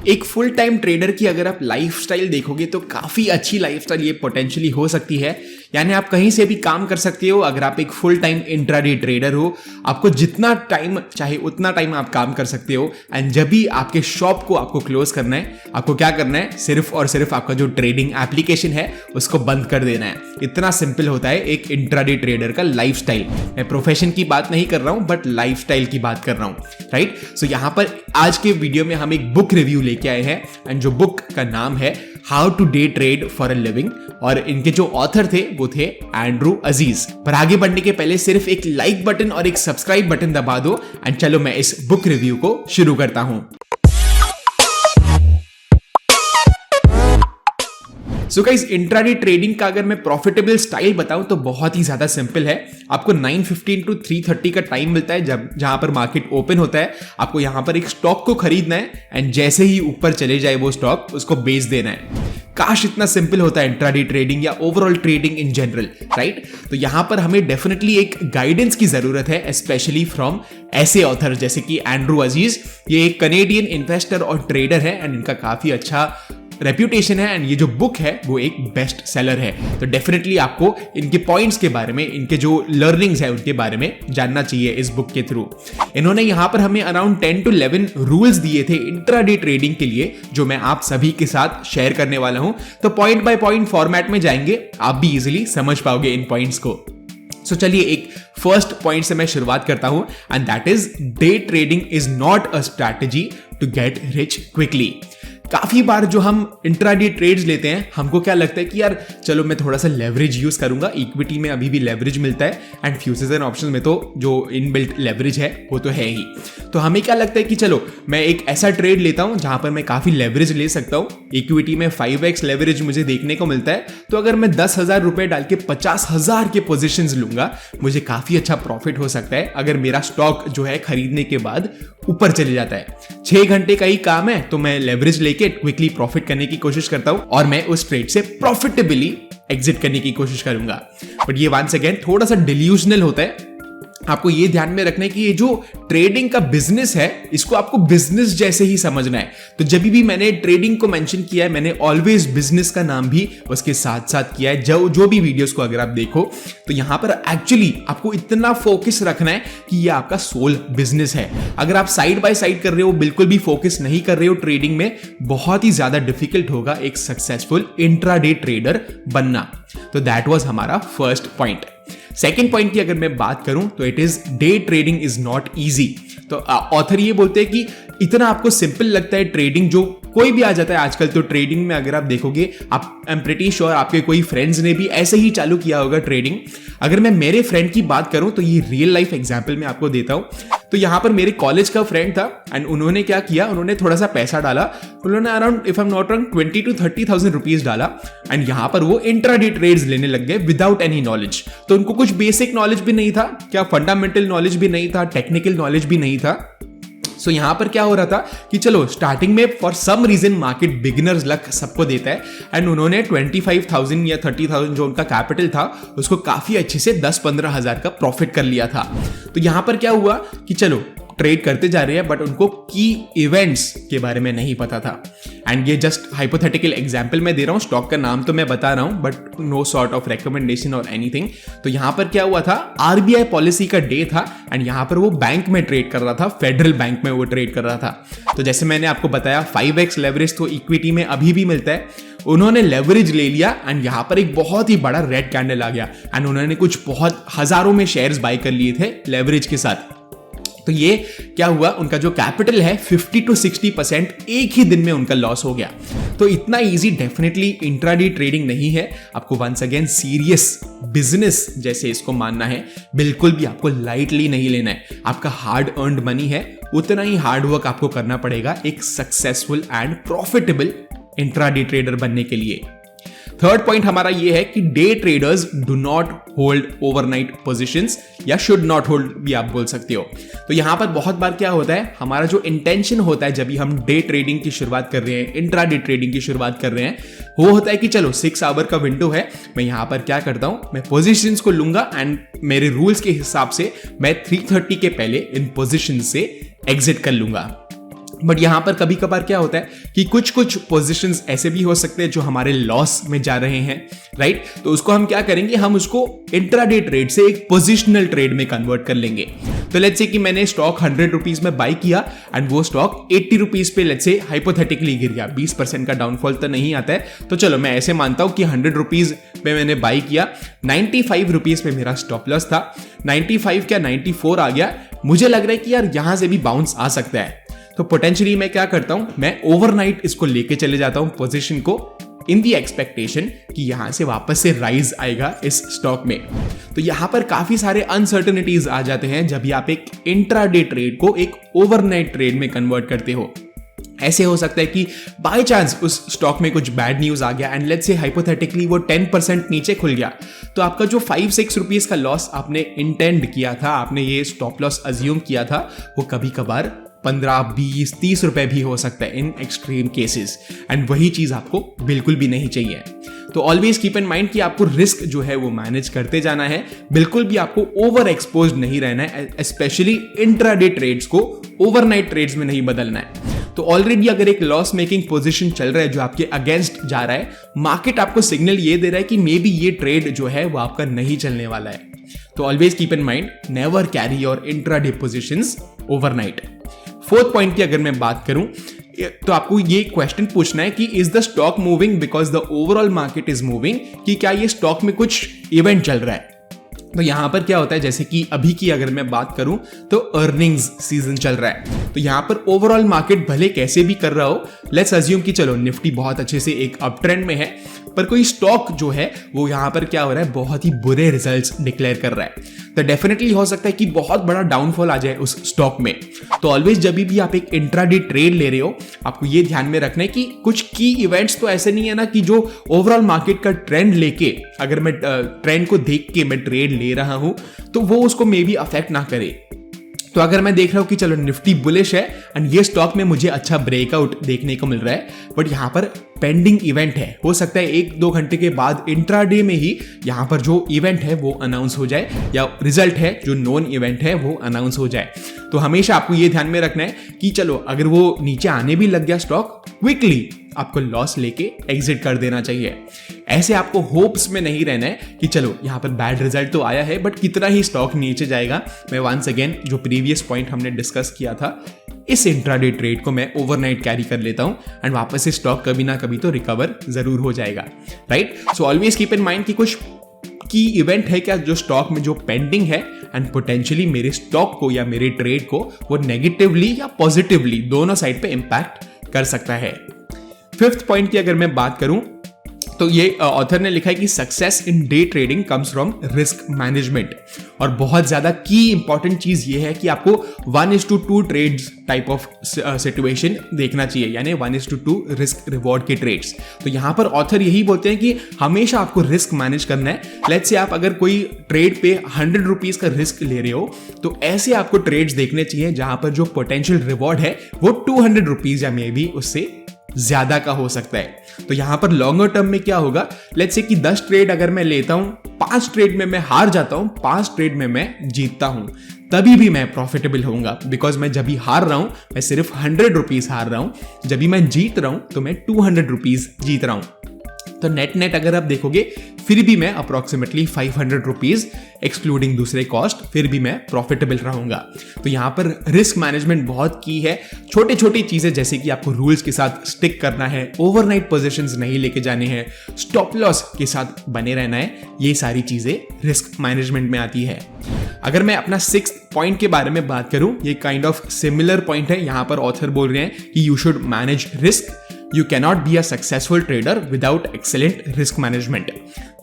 एक full time trader की अगर आप लाइफस्टाइल देखोगे तो काफी अच्छी लाइफस्टाइल ये पोटेंशियली हो सकती है। यानी आप कहीं से भी काम कर सकते हो। अगर आप एक फुल टाइम इंट्राडे ट्रेडर हो, आपको जितना टाइम चाहे उतना टाइम आप काम कर सकते हो। एंड जब भी आपके शॉप को आपको क्लोज करना है, आपको क्या करना है, सिर्फ और सिर्फ आपका जो ट्रेडिंग एप्लीकेशन है उसको बंद कर देना है। इतना सिंपल होता है एक इंट्राडे ट्रेडर का लाइफस्टाइल। मैं प्रोफेशन की बात नहीं कर रहा हूं, बट लाइफस्टाइल की बात कर रहा हूं, राइट। सो यहां पर आज के वीडियो में हम एक बुक रिव्यू लेके आए हैं, एंड जो बुक का नाम है how to day trade for a living, और इनके जो ऑथर थे वो थे एंड्रू अजीज। पर आगे बढ़ने के पहले सिर्फ एक लाइक बटन और एक सब्सक्राइब बटन दबा दो, एंड चलो मैं इस बुक रिव्यू को शुरू करता हूं। सो गाइस, इंट्राडे ट्रेडिंग का अगर मैं प्रॉफिटेबल स्टाइल बताऊं तो बहुत ही ज्यादा सिंपल है। आपको 9:15 टू 3:30 का टाइम मिलता है जहां पर मार्केट ओपन होता है। आपको यहां पर एक स्टॉक को खरीदना है, एंड जैसे ही ऊपर चले जाए वो स्टॉक, उसको बेच देना है। काश इतना सिंपल होता है इंट्राडे ट्रेडिंग या overall trading in general, right. तो यहां पर हमें डेफिनेटली एक गाइडेंस की जरूरत है, स्पेशली फ्रॉम ऐसे ऑथर जैसे कि एंड्रू अजीज। ये एक कनेडियन इन्वेस्टर और ट्रेडर है, एंड इनका काफी अच्छा रेप्यूटेशन है, एंड ये जो बुक है वो एक बेस्ट सेलर है। तो डेफिनेटली आपको इनके पॉइंट्स के बारे में, इनके जो लर्निंग्स है उनके बारे में जानना चाहिए इस बुक के थ्रू। इन्होंने यहां पर हमें अराउंड 10 to 11 रूल्स दिए थे इंट्राडे ट्रेडिंग के लिए, जो मैं आप सभी के साथ शेयर करने वाला हूं। तो पॉइंट बाय पॉइंट फॉर्मेट में जाएंगे, आप भी इजिली समझ पाओगे इन पॉइंट्स को। सो चलिए एक फर्स्ट पॉइंट से मैं शुरुआत करता हूं, and that is day trading is not a strategy to get rich quickly. काफी बार जो हम इंट्राडे ट्रेड्स लेते हैं, हमको क्या लगता है कि यार चलो मैं थोड़ा सा लेवरेज यूज करूंगा। इक्विटी में अभी भी लेवरेज मिलता है, एंड फ्यूचर्स एंड ऑप्शंस में तो जो इनबिल्ट लेवरेज है वो तो है ही। तो हमें क्या लगता है कि चलो मैं एक ऐसा ट्रेड लेता हूं जहां पर मैं काफी लेवरेज ले सकता हूं। इक्विटी में 5x लेवरेज मुझे देखने को मिलता है, तो अगर मैं 10,000 रुपए डाल के 50,000 के पोजिशन लूंगा, मुझे काफी अच्छा प्रॉफिट हो सकता है अगर मेरा स्टॉक जो है खरीदने के बाद ऊपर चले जाता है। 6 घंटे का ही काम है, तो मैं लेवरेज लेके क्विकली प्रॉफिट करने की कोशिश करता हूं, और मैं उस ट्रेड से प्रॉफिटेबली एग्जिट करने की कोशिश करूंगा। बट ये वंस अगेन थोड़ा सा डिल्यूजनल होता है। आपको ये ध्यान में रखना है कि ये जो ट्रेडिंग का बिजनेस है, इसको आपको बिजनेस जैसे ही समझना है। तो जब भी मैंने ट्रेडिंग को मेंशन किया है, मैंने ऑलवेज बिजनेस का नाम भी उसके साथ साथ किया है। जो भी वीडियोस को अगर आप देखो, तो यहां पर एक्चुअली आपको इतना फोकस रखना है कि ये आपका सोल बिजनेस है। अगर आप साइड बाय साइड कर रहे हो, बिल्कुल भी फोकस नहीं कर रहे हो ट्रेडिंग में, बहुत ही ज्यादा डिफिकल्ट होगा एक सक्सेसफुल इंट्राडे ट्रेडर बनना। तो दैट वाज हमारा फर्स्ट पॉइंट। सेकेंड पॉइंट की अगर मैं बात करूं तो it is day trading is not easy. तो ऑथर ये बोलते हैं कि इतना आपको सिंपल लगता है ट्रेडिंग, जो कोई भी आ जाता है आजकल। तो ट्रेडिंग में अगर आप देखोगे, आप आई एम प्रीटी श्योर आपके कोई फ्रेंड्स ने भी ऐसे ही चालू किया होगा ट्रेडिंग। अगर मैं मेरे फ्रेंड की बात करूं तो ये रियल लाइफ एग्जांपल मैं आपको देता हूं। तो यहां पर मेरे कॉलेज का फ्रेंड था, एंड उन्होंने क्या किया, उन्होंने थोड़ा सा पैसा डाला। उन्होंने around if I am not wrong 20 to 30,000 rupees डाला, एंड यहां पर वो इंट्राडे ट्रेड्स लेने लग गए विदाउट एनी नॉलेज। तो उनको कुछ बेसिक नॉलेज भी नहीं था, क्या फंडामेंटल नॉलेज भी नहीं था, टेक्निकल नॉलेज भी नहीं था। सो यहां पर क्या हो रहा था कि चलो स्टार्टिंग में for some reason market beginners luck सबको देता है, एंड उन्होंने 25,000 या 30,000 जो उनका कैपिटल था, उसको काफी अच्छे से 10-15 हजार का प्रॉफिट कर लिया था। तो यहां पर क्या हुआ कि चलो ट्रेड करते जा रहे हैं, बट उनको की इवेंट्स के बारे में नहीं पता था। एंड ये जस्ट हाइपोथेटिकल एग्जांपल मैं दे रहा हूं, स्टॉक का नाम तो मैं बता रहा हूं, but no sort of recommendation और एनीथिंग। तो यहां पर क्या हुआ था, आरबीआई पॉलिसी का डे था, एंड यहां पर वो बैंक में ट्रेड कर रहा था, फेडरल बैंक में वो ट्रेड कर रहा था। तो जैसे मैंने आपको बताया 5x लेवरेज तो इक्विटी में अभी भी मिलता है। उन्होंने लेवरेज ले लिया, एंड यहां पर एक बहुत ही बड़ा रेड कैंडल आ गया, एंड उन्होंने कुछ बहुत हजारों में शेयर्स बाय कर लिए थे लेवरेज के साथ। तो ये क्या हुआ, उनका जो कैपिटल है 50 to 60% एक ही दिन में उनका लॉस हो गया। तो इतना इजी डेफिनेटली इंट्राडे ट्रेडिंग नहीं है। आपको वंस अगेन सीरियस बिजनेस जैसे इसको मानना है, बिल्कुल भी आपको लाइटली नहीं लेना है। आपका हार्ड अर्न्ड मनी है, उतना ही हार्ड वर्क आपको करना पड़ेगा एक successful and profitable intraday trader बनने के लिए। थर्ड पॉइंट हमारा ये है कि day traders do not hold overnight positions, या शुड नॉट होल्ड भी आप बोल सकते हो। तो यहां पर बहुत बार क्या होता है, हमारा जो इंटेंशन होता है जब भी हम डे ट्रेडिंग की शुरुआत कर रहे हैं, इंट्राडे ट्रेडिंग की शुरुआत कर रहे हैं, वो होता है कि चलो 6 आवर का विंडो है, मैं यहां पर क्या करता हूं, मैं पोजीशंस को लूंगा, एंड मेरे रूल्स के हिसाब से मैं 3:30 के पहले इन पोजीशन से एग्जिट कर लूंगा। बट यहाँ पर कभी कभार क्या होता है कि कुछ कुछ पोजीशंस ऐसे भी हो सकते हैं जो हमारे लॉस में जा रहे हैं, राइट। तो उसको हम क्या करेंगे, हम उसको इंट्राडे ट्रेड से एक पोजिशनल ट्रेड में कन्वर्ट कर लेंगे। तो लेट्स से कि मैंने स्टॉक 100 रुपीज में बाई किया एंड वो स्टॉक 80 रुपीज पे लेट्स से हाइपोथेटिकली गिर गया। 20% का डाउनफॉल तो नहीं आता है, तो चलो मैं ऐसे मानता हूं कि 100 रुपीज पे मैंने बाई किया, 95 रुपीज पे मेरा स्टॉप लॉस था, 95 क्या 94 आ गया। मुझे लग रहा है कि यार यहां से भी बाउंस आ सकता है, तो पोटेंशियली मैं क्या करता हूं, मैं ओवरनाइट इसको लेके चले जाता हूं पोजीशन को, इन दी एक्सपेक्टेशन कि यहां से वापस से राइज आएगा इस स्टॉक में। तो यहां पर काफी सारे अनसर्टेनिटीज आ जाते हैं जब भी आप एक इंट्राडे ट्रेड को एक ओवरनाइट ट्रेड में कन्वर्ट करते हो। ऐसे हो सकता है कि बाय चांस उस स्टॉक में कुछ बैड न्यूज आ गया एंड लेट्स से हाइपोथेटिकली वो 10% नीचे खुल गया, तो आपका जो 5-6 रुपीज का लॉस आपने इंटेंड किया था, आपने ये स्टॉप लॉस अज्यूम किया था, वो कभी कभार 15-20-30 रुपए भी हो सकता है इन एक्सट्रीम केसेस, एंड वही चीज आपको बिल्कुल भी नहीं चाहिए। तो ऑलवेज कीप इन माइंड कि आपको रिस्क जो है वो मैनेज करते जाना है, बिल्कुल भी आपको ओवर एक्सपोज्ड नहीं रहना है, स्पेशली इंट्राडे ट्रेड्स को ओवरनाइट ट्रेड्स में नहीं बदलना है। तो ऑलरेडी अगर एक लॉस मेकिंग पोजीशन चल रहा है जो आपके अगेंस्ट जा रहा है, मार्केट आपको सिग्नल ये दे रहा है कि मे बी ये ट्रेड जो है वो आपका नहीं चलने वाला है। तो always keep in mind, never carry your intraday positions overnight. Fourth point की अगर मैं बात करूं तो आपको ये क्वेश्चन पूछना है कि is the stock moving because the overall market is moving, कि क्या ये स्टॉक में कुछ इवेंट चल रहा है। तो यहां पर क्या होता है, जैसे कि अभी की अगर मैं बात करूं तो अर्निंग्स सीजन चल रहा है, तो यहां पर ओवरऑल मार्केट भले कैसे भी कर रहा हो, लेट्स अज्यूम कि चलो निफ्टी बहुत अच्छे से एक अप ट्रेंड में है, पर कोई स्टॉक जो है वो यहां पर क्या हो रहा है, बहुत ही बुरे रिजल्ट्स डिक्लेयर कर रहा है, तो डेफिनेटली हो सकता है कि बहुत बड़ा डाउनफॉल आ जाए उस स्टॉक में। तो ऑलवेज जब भी आप एक इंट्राडे ट्रेड ले रहे हो, आपको ये ध्यान में रखना है कि कुछ की इवेंट्स तो ऐसे नहीं है ना कि जो ओवरऑल मार्केट का ट्रेंड लेके, अगर मैं ट्रेंड को देख के मैं ट्रेड ले रहा हूं तो वो उसको मे बी अफेक्ट ना करे। तो अगर मैं देख रहा हूं कि चलो निफ्टी बुलिश है एंड ये स्टॉक में मुझे अच्छा ब्रेकआउट देखने को मिल रहा है, बट यहां पर पेंडिंग इवेंट है, हो सकता है 1-2 घंटे के बाद इंट्राडे में ही यहां पर जो इवेंट है वो अनाउंस हो जाए, या रिजल्ट है जो नॉन इवेंट है वो अनाउंस हो जाए। तो हमेशा आपको ये ध्यान में रखना है कि चलो अगर वो नीचे आने भी लग गया स्टॉक, क्विकली आपको लॉस लेके एग्जिट कर देना चाहिए। ऐसे आपको होप्स में नहीं रहना है कि चलो यहां पर बैड रिजल्ट तो आया है बट कितना ही स्टॉक नीचे जाएगा। मैं वंस अगेन जो प्रीवियस पॉइंट हमने डिस्कस किया था, इस इंट्राडे ट्रेड को मैं ओवरनाइट कैरी कर लेता हूं एंड वापस से स्टॉक कभी ना कभी तो रिकवर जरूर हो जाएगा, right. So always keep in mind कि कुछ की इवेंट है क्या जो स्टॉक में जो पेंडिंग है एंड पोटेंशियली मेरे स्टॉक को या मेरे ट्रेड को वो नेगेटिवली या पॉजिटिवली दोनों साइड पे इंपैक्ट कर सकता है। फिफ्थ पॉइंट की अगर मैं बात करूं तो ये ऑथर ने लिखा है कि success in day trading comes from risk management, और बहुत ज्यादा की इंपॉर्टेंट चीज ये है कि आपको 1:2 ट्रेड्स टाइप ऑफ सिचुएशन देखना चाहिए, यानी 1:2 रिस्क रिवॉर्ड के ट्रेड्स। तो यहां पर ऑथर यही बोलते हैं कि हमेशा आपको रिस्क मैनेज करना है। लेट्स से आप अगर कोई ट्रेड पे 100 रुपीज का रिस्क ले रहे हो, तो ऐसे आपको ट्रेड्स देखने चाहिए जहां पर जो पोटेंशियल रिवॉर्ड है वो 200 रुपीज या मे बी उससे ज्यादा का हो सकता है। तो यहां पर लॉन्गर टर्म में क्या होगा, लेट्स से कि 10 ट्रेड अगर मैं लेता हूं, 5 ट्रेड में मैं हार जाता हूं, 5 ट्रेड में मैं जीतता हूं, तभी भी मैं प्रॉफिटेबल होऊंगा, बिकॉज मैं जब भी हार रहा हूं मैं सिर्फ 100 रुपीज हार रहा हूं, जब भी मैं जीत रहा हूं तो मैं 200 रुपीज जीत रहा हूं। तो नेट अगर आप देखोगे फिर भी मैं अप्रोक्सीमेटली 500 रुपीज एक्सक्लूडिंग दूसरे कॉस्ट, फिर भी मैं प्रॉफिटेबल रहूंगा। तो यहां पर रिस्क मैनेजमेंट बहुत की है। छोटी छोटी चीजें जैसे कि आपको रूल्स के साथ स्टिक करना है, ओवरनाइट पोजीशंस नहीं लेके जाने हैं, स्टॉप लॉस के साथ बने रहना है, ये सारी चीजें रिस्क मैनेजमेंट में आती है। अगर मैं अपना 6th पॉइंट के बारे में बात करूं, ये काइंड ऑफ सिमिलर पॉइंट है। यहां पर ऑथर बोल रहे हैं कि you should manage risk, You cannot be a successful trader without excellent risk management।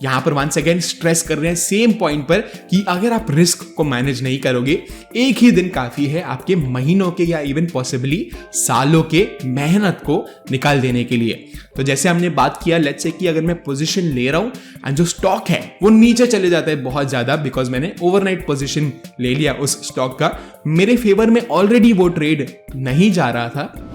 यहां पर once again स्ट्रेस कर रहे हैं सेम पॉइंट पर कि अगर आप रिस्क को मैनेज नहीं करोगे, एक ही दिन काफी है आपके महीनों के या इवन पॉसिबली सालों के मेहनत को निकाल देने के लिए। तो जैसे हमने बात किया, लेट्स से कि अगर मैं पोजीशन ले रहा हूं एंड जो स्टॉक है वो नीचे चले जाता है बहुत ज्यादा, बिकॉज मैंने ओवरनाइट पोजीशन ले लिया उस स्टॉक का, मेरे फेवर में ऑलरेडी वो ट्रेड नहीं जा रहा था,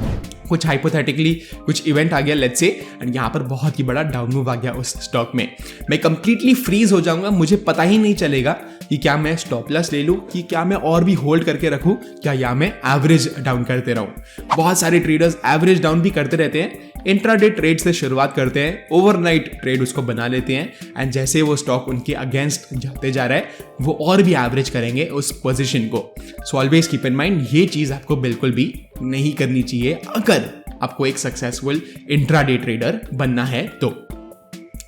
कुछ हाइपोथेटिकली कुछ इवेंट आ गया लेट्स से, एंड यहां पर बहुत ही बड़ा डाउन मूव आ गया उस स्टॉक में, मैं कंप्लीटली फ्रीज हो जाऊंगा, मुझे पता ही नहीं चलेगा कि क्या मैं स्टॉप लॉस ले लूं, कि क्या मैं और भी होल्ड करके रखूं, क्या या मैं एवरेज डाउन करते रहूं। बहुत सारे ट्रेडर्स एवरेज डाउन भी करते रहते हैं, इंट्राडे ट्रेड से शुरुआत करते हैं, ओवरनाइट ट्रेड उसको बना लेते हैं, एंड जैसे वो स्टॉक उनके अगेंस्ट जाते जा रहा है वो और भी एवरेज करेंगे उस पोजीशन को। So always keep in mind, ये चीज आपको बिल्कुल भी नहीं करनी चाहिए अगर आपको एक सक्सेसफुल इंट्राडे ट्रेडर बनना है तो।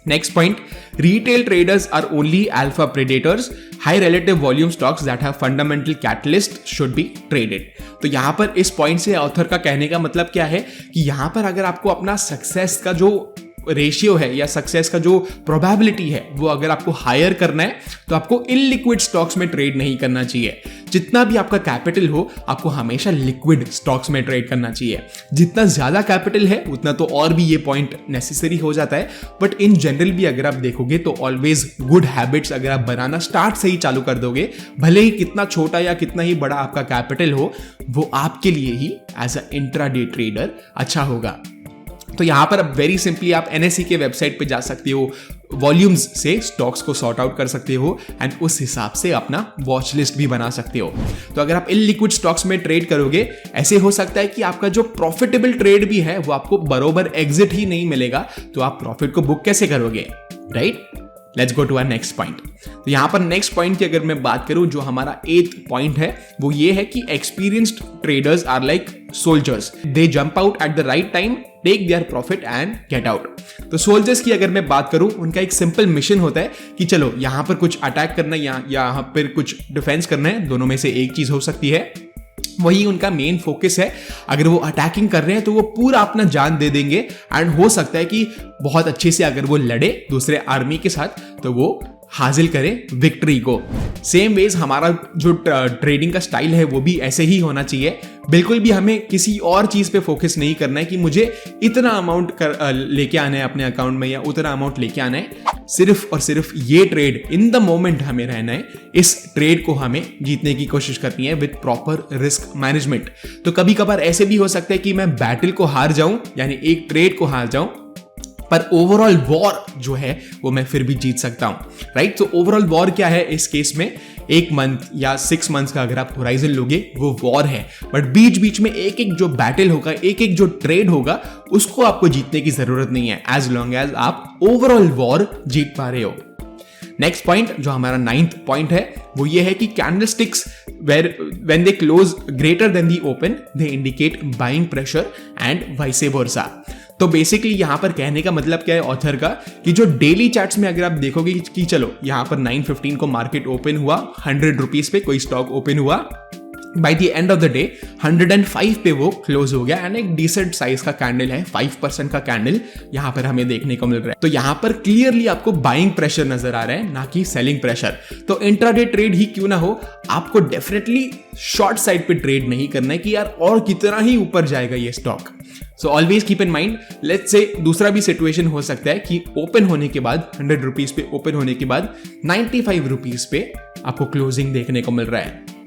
Next point, retail traders are only alpha predators. High relative volume stocks that have fundamental catalyst should be traded. तो यहां पर इस पॉइंट से ऑथर का कहने का मतलब क्या है कि यहां पर अगर आपको अपना सक्सेस का जो रेशियो है या सक्सेस का जो प्रोबेबिलिटी है वो अगर आपको हायर करना है तो आपको इनलिक्विड स्टॉक्स में ट्रेड नहीं करना चाहिए। जितना भी आपका कैपिटल हो आपको हमेशा लिक्विड स्टॉक्स में ट्रेड करना चाहिए। जितना ज्यादा कैपिटल है उतना तो और भी ये पॉइंट नेसेसरी हो जाता है, बट इन जनरल भी अगर आप देखोगे तो ऑलवेज गुड हैबिट्स अगर आप बनाना स्टार्ट से ही चालू कर दोगे, भले ही कितना छोटा या कितना ही बड़ा आपका कैपिटल हो, वो आपके लिए ही एज अ इंट्राडे ट्रेडर अच्छा होगा। तो यहां पर वेरी सिंपली आप NSE के वेबसाइट पे जा सकते हो, वॉल्यूम्स से स्टॉक्स को सॉर्ट आउट कर सकते हो एंड उस हिसाब से अपना वॉच लिस्ट भी बना सकते हो। तो अगर आप इनलिक्विड स्टॉक्स में ट्रेड करोगे, ऐसे हो सकता है कि आपका जो प्रॉफिटेबल ट्रेड भी है वो आपको बरोबर एग्जिट ही नहीं मिलेगा, तो आप प्रॉफिट को बुक कैसे करोगे, right? Let's go to our next point. तो यहां पर नेक्स्ट पॉइंट की अगर मैं बात करूं, जो हमारा 8th पॉइंट है वो ये है कि experienced traders are like soldiers, they jump out at the right time, take their profit and get out. तो सोल्जर्स की अगर मैं बात करूं, उनका एक सिंपल मिशन होता है कि चलो यहां पर कुछ अटैक करना है या यहां पर कुछ डिफेंस करना है, दोनों में से एक चीज हो सकती है, वही उनका मेन फोकस है। अगर वो अटैकिंग कर रहे हैं तो वो पूरा अपना जान दे देंगे एंड हो सकता है कि बहुत अच्छे से अगर वो लड़े दूसरे आर्मी के साथ तो वो हासिल करें विक्ट्री को। सेम वेज हमारा जो ट्रेडिंग का स्टाइल है वो भी ऐसे ही होना चाहिए। बिल्कुल भी हमें किसी और चीज पे फोकस नहीं करना है कि मुझे इतना अमाउंट लेके आना है अपने अकाउंट में या उतना अमाउंट लेके आना है। सिर्फ और सिर्फ ये ट्रेड इन द मोमेंट हमें रहना है, इस ट्रेड को हमें जीतने की कोशिश करनी है विद प्रॉपर रिस्क मैनेजमेंट। तो कभी कभार ऐसे भी हो सकता है कि मैं बैटल को हार जाऊं, यानी एक ट्रेड को हार जाऊं, पर ओवरऑल वॉर जो है वो मैं फिर भी जीत सकता हूं, राइट? तो ओवरऑल वॉर क्या है इस केस में, 1 मंथ या 6 मंथ्स का अगर आप होराइजन लोगे वो वॉर है, बट बीच बीच में एक एक जो बैटल होगा, एक एक जो ट्रेड होगा, उसको आपको जीतने की जरूरत नहीं है, एज लॉन्ग एज आप ओवरऑल वॉर जीत पा रहे हो। नेक्स्ट पॉइंट जो हमारा 9th पॉइंट है वो ये है कि candlesticks when they close greater than the open they indicate buying pressure and vice versa. तो बेसिकली यहां पर कहने का मतलब क्या है ऑथर का, कि जो डेली चार्ट्स में अगर आप देखोगे कि चलो यहां पर 9:15 को मार्केट ओपन हुआ, 100 रुपीज पे कोई स्टॉक ओपन हुआ, by the end of the day 105 पे वो क्लोज हो गया एंड एक डिसेंट साइज का कैंडल है, 5% का कैंडल यहां पर हमें देखने को मिल रहा है। तो यहां पर क्लियरली आपको बाइंग प्रेशर नजर आ रहा है, ना कि सेलिंग प्रेशर। तो इंट्राडे ट्रेड ही क्यों ना हो, आपको डेफिनेटली शॉर्ट साइड पे ट्रेड नहीं करना है कि यार और कितना ही ऊपर जाएगा ये stock. So always keep in mind, let's say दूसरा भी सिचुएशन हो सकता है कि ओपन होने के बाद 100 रुपीज पे ओपन होने के बाद 95 रुपीज पे आपको क्लोजिंग देखने को मिल रहा है।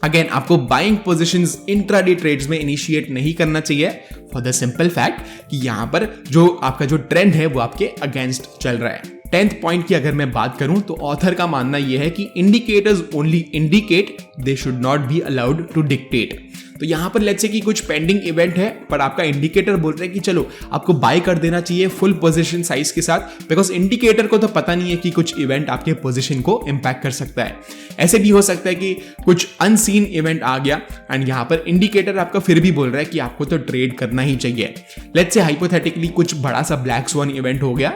अगेन आपको बाइंग पोजीशंस इंट्राडे ट्रेड्स में इनिशिएट नहीं करना चाहिए फॉर द सिंपल फैक्ट कि यहां पर जो आपका जो ट्रेंड है वो आपके अगेंस्ट चल रहा है। 10th पॉइंट की अगर मैं बात करूं तो ऑथर का मानना यह है कि indicators only indicate, they should not be allowed to dictate. तो यहां पर लेट्स से कि कुछ पेंडिंग इवेंट है पर आपका इंडिकेटर बोल रहा है कि चलो आपको बाय कर देना चाहिए फुल पोजीशन साइज के साथ, बिकॉज इंडिकेटर को तो पता नहीं है कि कुछ इवेंट आपके पोजीशन को इंपैक्ट कर सकता है। ऐसे भी हो सकता है कि कुछ अनसीन इवेंट आ गया एंड यहां पर इंडिकेटर आपका फिर भी बोल रहा है कि आपको तो ट्रेड करना ही चाहिए। लेट्स से हाइपोथेटिकली कुछ बड़ा सा ब्लैक स्वॉन इवेंट हो गया,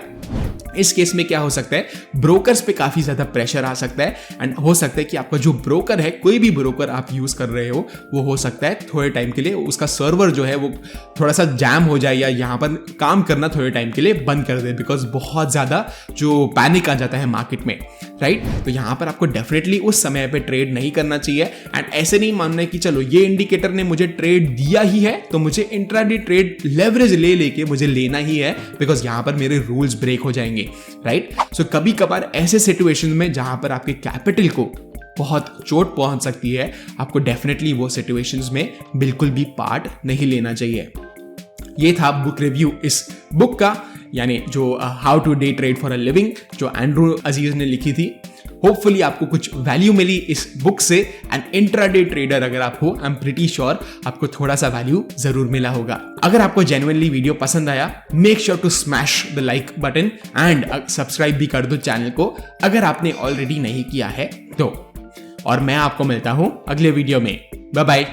इस केस में क्या हो सकता है, ब्रोकर्स पे काफी ज्यादा प्रेशर आ सकता है एंड हो सकता है कि आपका जो ब्रोकर है, कोई भी ब्रोकर आप यूज कर रहे हो, वो हो सकता है थोड़े टाइम के लिए उसका सर्वर जो है वो थोड़ा सा जैम हो जाए या यहाँ पर काम करना थोड़े टाइम के लिए बंद कर दे, बिकॉज बहुत ज्यादा जो पैनिक आ जाता है मार्केट में, राइट? तो यहाँ पर आपको डेफिनेटली उस समय पे ट्रेड नहीं करना चाहिए एंड ऐसे नहीं मानना है कि चलो ये इंडिकेटर ने मुझे ट्रेड दिया ही है तो मुझे इंट्राडे ट्रेड लेवरेज लेके मुझे लेना ही है, बिकॉज यहाँ पर मेरे रूल्स ब्रेक हो जाएंगे, राइट? सो कभी कभार ऐसे सिचुएशन में जहां पर आपके कैपिटल को बहुत चोट पहुंच सकती है, आपको डेफिनेटली वो सिचुएशंस में बिल्कुल भी पार्ट नहीं लेना चाहिए। ये था बुक रिव्यू इस बुक का, यानी जो how to day trade for a living, जो एंड्रू अजीज ने लिखी थी। होपफुली आपको कुछ वैल्यू मिली इस बुक से एंड इंट्राडे ट्रेडर अगर आप हो, आई एम प्रीटी श्योर आपको थोड़ा सा वैल्यू जरूर मिला होगा। अगर आपको जेन्युइनली वीडियो पसंद आया, make sure to smash the like button and subscribe भी कर दो चैनल को अगर आपने ऑलरेडी नहीं किया है तो। और मैं आपको मिलता हूं अगले वीडियो में। Bye bye.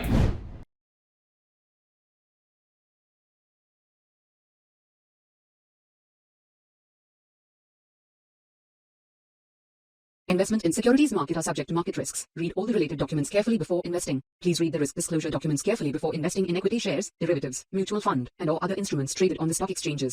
Investment in securities market are subject to market risks. Read all the related documents carefully before investing. Please read the risk disclosure documents carefully before investing in equity shares, derivatives, mutual fund, and or other instruments traded on the stock exchanges.